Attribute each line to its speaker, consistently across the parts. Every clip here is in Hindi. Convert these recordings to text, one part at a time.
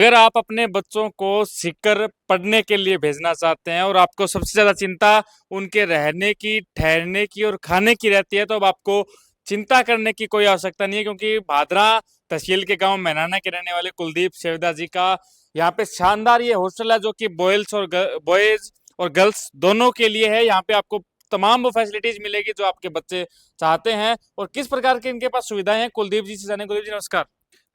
Speaker 1: अगर आप अपने बच्चों को सीखकर पढ़ने के लिए भेजना चाहते हैं और आपको सबसे ज़्यादा चिंता उनके रहने की, ठहरने की और खाने की रहती है, तो अब आपको चिंता करने की कोई आवश्यकता नहीं है क्योंकि भादरा तहसील के गांव मैनाना के रहने वाले कुलदीप सेवदा जी का यहाँ पे शानदार ये हॉस्टल है जो कि बॉयज और गर्ल्स दोनों के लिए है। यहाँ पे आपको तमाम वो फैसिलिटीज मिलेगी जो आपके बच्चे चाहते हैं। और किस प्रकार की इनके पास सुविधाएं हैं कुलदीप जी से जाने। कुलदीप जी नमस्कार।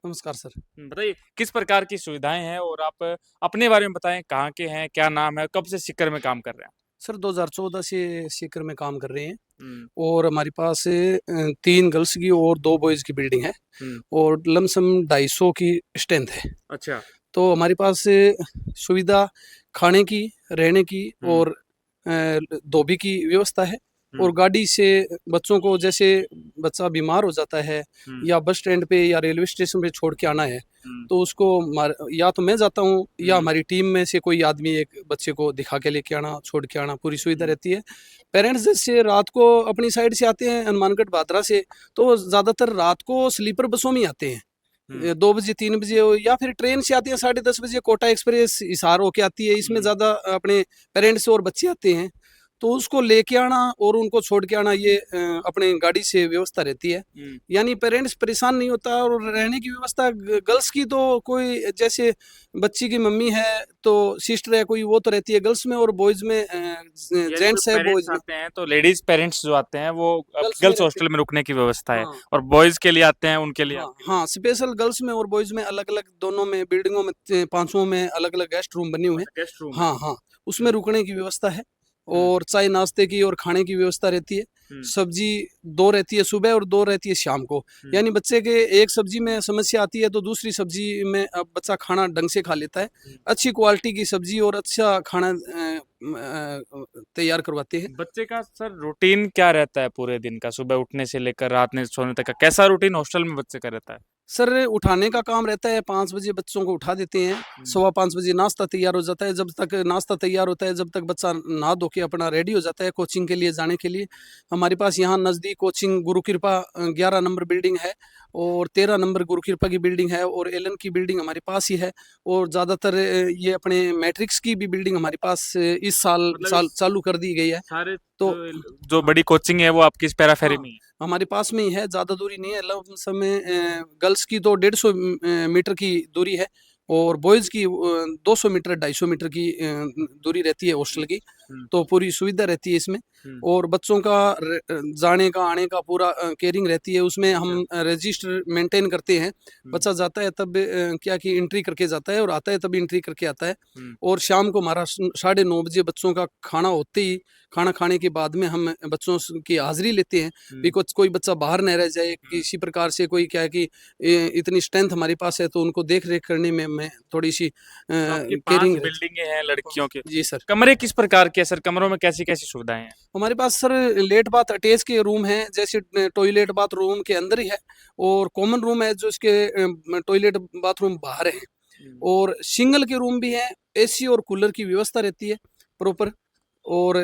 Speaker 2: नमस्कार सर।
Speaker 1: बताइए किस प्रकार की सुविधाएं हैं और आप अपने बारे में बताएं, कहाँ के हैं, क्या नाम है, कब से सीकर में काम कर रहे हैं।
Speaker 2: सर 2014 से सीकर में काम कर रहे हैं
Speaker 1: हम्म।
Speaker 2: और हमारे पास 3 गर्ल्स की और 2 बॉयज़ की बिल्डिंग है
Speaker 1: हम्म।
Speaker 2: और लमसम 250 की स्ट्रेंथ है।
Speaker 1: अच्छा।
Speaker 2: तो हमारे पास सुविधा खाने की, रहने की
Speaker 1: हम्म।
Speaker 2: और धोबी की व्यवस्था है। और
Speaker 1: हम्म।
Speaker 2: गाड़ी से बच्चों को जैसे बच्चा बीमार हो जाता है
Speaker 1: हम्म।
Speaker 2: या बस स्टैंड पे या रेलवे स्टेशन पे छोड़ के आना है,
Speaker 1: हम्म।
Speaker 2: तो उसको या तो मैं जाता हूँ या
Speaker 1: हम्म।
Speaker 2: हमारी टीम में से कोई आदमी एक बच्चे को दिखा के लेके आना, छोड़ के आना, पूरी सुविधा
Speaker 1: हम्म।
Speaker 2: रहती है। पेरेंट्स जैसे रात को अपनी साइड से आते हैं हनुमानगढ़ भादरा से, तो ज़्यादातर रात को स्लीपर बसों में ही आते हैं।
Speaker 1: हम्म।
Speaker 2: 2 बजे 3 बजे या फिर ट्रेन से आती है 10:30 बजे, कोटा एक्सप्रेस हिसार होके आती है। इसमें
Speaker 1: हम्म।
Speaker 2: ज़्यादा अपने पेरेंट्स और बच्चे आते हैं, तो उसको लेके आना और उनको छोड़ के आना ये अपने गाड़ी से व्यवस्था रहती है।
Speaker 1: हम्म।
Speaker 2: यानी पेरेंट्स परेशान नहीं होता। और रहने की व्यवस्था गर्ल्स की तो कोई जैसे बच्ची की मम्मी है तो सिस्टर है कोई, वो तो रहती है गर्ल्स में, और बॉयज़ में
Speaker 1: यानी कोई
Speaker 2: जेंट्स है,
Speaker 1: पेरेंट्स
Speaker 2: बॉयज़ में
Speaker 1: आते हैं तो लेडीज पेरेंट्स जो आते हैं वो
Speaker 2: गर्ल्स में
Speaker 1: गर्ल्स
Speaker 2: रहते
Speaker 1: हॉस्टल
Speaker 2: हैं।
Speaker 1: में रुकने की व्यवस्था है।
Speaker 2: हाँ,
Speaker 1: और बॉयज के लिए आते हैं उनके लिए
Speaker 2: हाँ,
Speaker 1: आपके लिए।
Speaker 2: हाँ, स्पेशल गर्ल्स में और बॉयज़ में अलग-अलग दोनों में बिल्डिंगों में पाँचों में अलग-अलग गेस्ट रूम बने हुए हैं।
Speaker 1: अच्छा, गेस्ट रूम है।
Speaker 2: हाँ, हाँ, उसमें
Speaker 1: हम्म।
Speaker 2: रुकने की व्यवस्था है
Speaker 1: हम्म।
Speaker 2: और चाय नाश्ते की और खाने की व्यवस्था रहती है।
Speaker 1: हम्म।
Speaker 2: सब्जी 2 रहती है सुबह और 2 रहती है शाम को।
Speaker 1: हम्म।
Speaker 2: यानी बच्चे के एक सब्जी में समस्या आती है तो दूसरी सब्जी में अब बच्चा खाना ढंग से खा लेता है।
Speaker 1: हम्म।
Speaker 2: अच्छी क्वालिटी की सब्जी और अच्छा खाना तैयार करवाते हैं।
Speaker 1: बच्चे का सर रूटीन क्या रहता है पूरे दिन का, सुबह उठने से लेकर रात में सोने तक का कैसा रूटीन हॉस्टल में बच्चे का रहता है।
Speaker 2: सर उठाने का काम रहता है, 5 बजे बच्चों को उठा देते हैं,
Speaker 1: हम्म।
Speaker 2: सवा 5 बजे नाश्ता तैयार हो जाता है। जब तक नाश्ता तैयार होता है, जब तक बच्चा नहा धो के अपना रेडी हो जाता है कोचिंग के लिए जाने के लिए। हमारे पास यहाँ नज़दीक कोचिंग गुरु कृपा 11 नंबर बिल्डिंग है और 13 नंबर गुरु कृपा की बिल्डिंग है और एलन की बिल्डिंग हमारे पास ही है। और ज़्यादातर ये अपने मैट्रिक्स की भी बिल्डिंग हमारे पास इस साल
Speaker 1: मतलब
Speaker 2: साल
Speaker 1: इस
Speaker 2: चालू कर दी गई है।
Speaker 1: सारे
Speaker 2: तो
Speaker 1: जो बड़ी कोचिंग है वो आपकी इस पैराफेरी
Speaker 2: हाँ,
Speaker 1: में ही है।
Speaker 2: हमारे पास में ही है, ज़्यादा दूरी नहीं है। लमसम गर्ल्स की तो 150 मीटर की दूरी है और बॉयज़ की 200 मीटर 250 मीटर की दूरी रहती है हॉस्टल
Speaker 1: हम्म।
Speaker 2: की।
Speaker 1: हम्म।
Speaker 2: तो पूरी सुविधा रहती है इसमें।
Speaker 1: हम्म।
Speaker 2: और बच्चों का जाने का आने का पूरा केयरिंग रहती है उसमें।
Speaker 1: अच्छा।
Speaker 2: हम रजिस्टर मेंटेन करते हैं।
Speaker 1: हम्म।
Speaker 2: बच्चा जाता है तब क्या कि एंट्री करके जाता है और आता है तब एंट्री करके आता है।
Speaker 1: हम्म।
Speaker 2: और शाम को हमारा 9:30 बजे बच्चों का खाना होते ही, खाना खाने के बाद में हम बच्चों की हाज़िरी लेते हैं। भी
Speaker 1: हम्म।
Speaker 2: कुछ कोई बच्चा बाहर न रह जाए
Speaker 1: हम्म।
Speaker 2: किसी प्रकार से। कोई क्या है कि इतनी स्ट्रेंथ हमारे पास है तो उनको देख रेख करने में मैं थोड़ी सी
Speaker 1: तो आपकी 5
Speaker 2: केयरिंग रहती
Speaker 1: बिल्डिंगें हैं
Speaker 2: है।
Speaker 1: लड़कियों के।
Speaker 2: जी सर।
Speaker 1: कमरे किस प्रकार के हैं सर, कमरों में कैसी कैसी सुविधाएं हैं।
Speaker 2: हमारे पास सर लेट बाथ अटैच के रूम हैं, जैसे टॉयलेट बाथरूम के अंदर ही है और कॉमन रूम है जो इसके टॉयलेट बाथरूम बाहर है।
Speaker 1: हम्म।
Speaker 2: और सिंगल के रूम भी हैं, एसी और कूलर की व्यवस्था रहती है प्रॉपर। और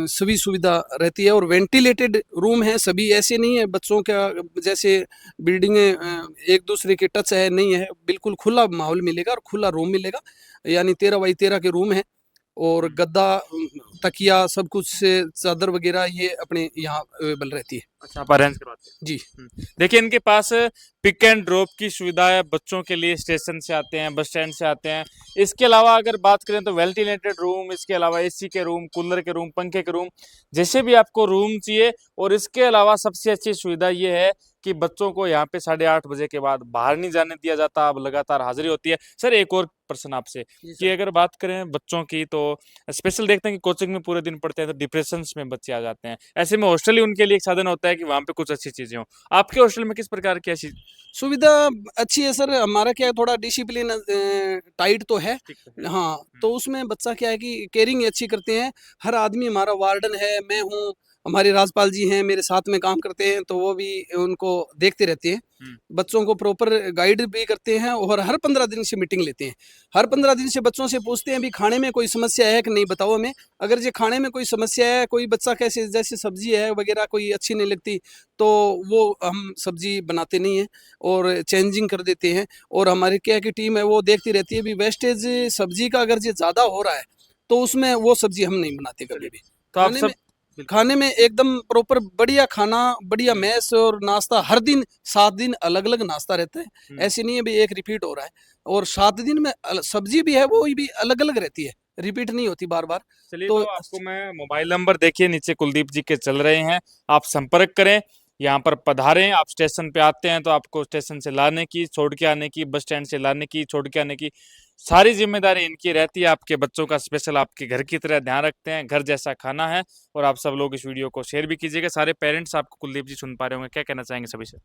Speaker 2: सभी सुविधा रहती है और वेंटिलेटेड रूम है सभी। ऐसे नहीं है बच्चों का जैसे बिल्डिंगें एक दूसरे के टच है, नहीं है। बिल्कुल खुला माहौल मिलेगा और खुला रूम मिलेगा। यानी 13 बाई 13 के रूम है और
Speaker 1: हम्म।
Speaker 2: गद्दा तकिया सब कुछ से चादर वगैरह ये अपने यहाँ अवेलेबल रहती है।
Speaker 1: अच्छा, आप अरेंज करवाते हैं।
Speaker 2: जी।
Speaker 1: देखिए इनके पास पिक एंड ड्रॉप की सुविधा है, बच्चों के लिए स्टेशन से आते हैं, बस स्टैंड से आते हैं। इसके अलावा अगर बात करें तो वेंटिलेटेड रूम, इसके अलावा एसी के रूम, कूलर के रूम, पंखे के रूम, जैसे भी आपको रूम चाहिए। और इसके अलावा सबसे अच्छी सुविधा ये है कि बच्चों को यहाँ पे 8:30 बजे के बाद बाहर नहीं जाने दिया जाता, अब लगातार हाजिरी होती है। सर एक और प्रश्न आपसे
Speaker 2: जी
Speaker 1: कि
Speaker 2: सर।
Speaker 1: अगर बात करें बच्चों की तो स्पेशल देखते हैं कि कोचिंग में पूरे दिन पढ़ते हैं तो डिप्रेशन में बच्चे आ जाते हैं। ऐसे में हॉस्टल ही उनके लिए एक साधन होता है कि वहाँ पे कुछ अच्छी चीजें हों। आपके हॉस्टल में किस प्रकार की ऐसी
Speaker 2: सुविधा अच्छी है सर। हमारा क्या है थोड़ा डिसिप्लिन टाइट तो है।
Speaker 1: ठीक है।
Speaker 2: हाँ, तो उसमें बच्चा क्या है कि केयरिंग अच्छी करते हैं। हर आदमी हमारा वार्डन है, मैं हूँ, हमारे राजपाल जी हैं, मेरे साथ में काम करते हैं, तो वो भी उनको देखते रहते हैं। बच्चों को प्रॉपर गाइड भी करते हैं और हर 15 दिन से मीटिंग लेते हैं। हर 15 दिन से बच्चों से पूछते हैं भी खाने में कोई समस्या है कि नहीं, बताओ हमें। अगर ये खाने में कोई समस्या है, कोई बच्चा कैसे जैसे सब्जी है वगैरह कोई अच्छी नहीं लगती, तो वो हम सब्जी बनाते नहीं हैं और चेंजिंग कर देते हैं। और हमारी क्या की टीम है वो देखती रहती है भी वेस्टेज सब्जी का अगर ये ज़्यादा हो रहा है तो उसमें वो सब्जी हम नहीं बनाते कभी भी।
Speaker 1: तो आप
Speaker 2: खाने
Speaker 1: सब
Speaker 2: में खाने में एकदम प्रॉपर बढ़िया खाना, बढ़िया मैस और नाश्ता हर दिन 7 दिन अलग-अलग नाश्ता रहता है। ऐसे नहीं है भी एक रिपीट हो रहा है और 7 दिन में सब्जी भी है वो भी अलग-अलग रहती है, रिपीट नहीं होती बार-बार।
Speaker 1: चलिए,
Speaker 2: तो
Speaker 1: तो आपको मैं मोबाइल नंबर देखिए नीचे कुलदीप जी के चल रहे हैं, आप संपर्क करें, यहाँ पर पधारें। आप स्टेशन पे आते हैं तो आपको स्टेशन से लाने की, छोड़ के आने की, बस स्टैंड से लाने की, छोड़ के आने की सारी जिम्मेदारी इनकी रहती है। आपके बच्चों का स्पेशल आपके घर की तरह ध्यान रखते हैं, घर जैसा खाना है। और आप सब लोग इस वीडियो को शेयर भी कीजिएगा। सारे पेरेंट्स आपको कुलदीप जी सुन पा रहे होंगे, क्या कहना चाहेंगे सभी से?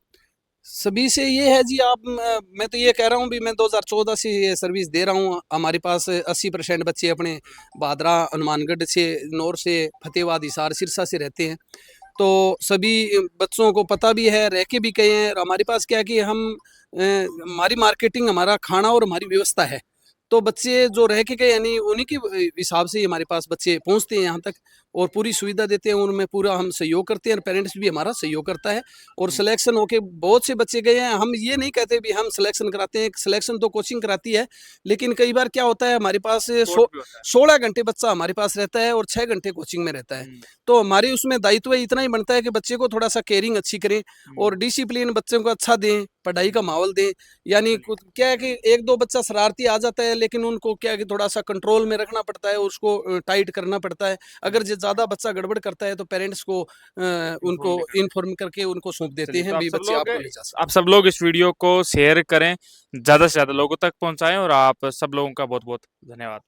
Speaker 2: सभी से ये है जी, आप मैं तो ये कह रहा हूँ भी मैं 2014 से ये सर्विस दे रहा हूँ। हमारे पास 80% बच्चे अपने भादरा, हनुमानगढ़ से, नौर से, फतेहाबाद, हिसार, सिरसा से रहते हैं। तो सभी बच्चों को पता भी है, रह के भी गए हैं। और हमारे पास क्या है कि हमारी मार्केटिंग, हमारा खाना और हमारी व्यवस्था है। तो बच्चे जो रह के गए यानी उन्हीं के हिसाब से ही हमारे पास बच्चे पहुँचते हैं यहाँ तक और पूरी सुविधा देते हैं, उनमें पूरा हम सहयोग करते हैं और पेरेंट्स भी हमारा सहयोग करता है। और सिलेक्शन होके बहुत से बच्चे गए हैं। हम ये नहीं कहते भी हम सिलेक्शन कराते हैं, सिलेक्शन तो कोचिंग कराती है, लेकिन कई बार क्या होता है हमारे पास
Speaker 1: कोर्ट भी होता है।
Speaker 2: 16 घंटे बच्चा हमारे पास रहता है और 6 घंटे कोचिंग में रहता है। तो हमारे उसमें दायित्व इतना ही बनता है कि बच्चे को थोड़ा सा केयरिंग अच्छी करें और डिसिप्लिन बच्चों को अच्छा दें, पढ़ाई का माहौल दें। यानी क्या है कि एक दो बच्चा शरारती आ जाता है, लेकिन उनको क्या है कि थोड़ा सा कंट्रोल में रखना पड़ता है, उसको टाइट करना पड़ता है। अगर जो ज़्यादा बच्चा गड़बड़ करता है तो पेरेंट्स को
Speaker 1: इन्फॉर्म
Speaker 2: उनको
Speaker 1: भी करते
Speaker 2: इन्फॉर्म करके उनको सौंप
Speaker 1: हैं।
Speaker 2: देते
Speaker 1: चलिए, तो
Speaker 2: हैं भी बच्चे आपको ले जा सकते
Speaker 1: आप सब लोग इस वीडियो को शेयर करें, ज़्यादा से ज़्यादा लोगों तक पहुँचाएँ और आप सब लोगों का बहुत-बहुत धन्यवाद।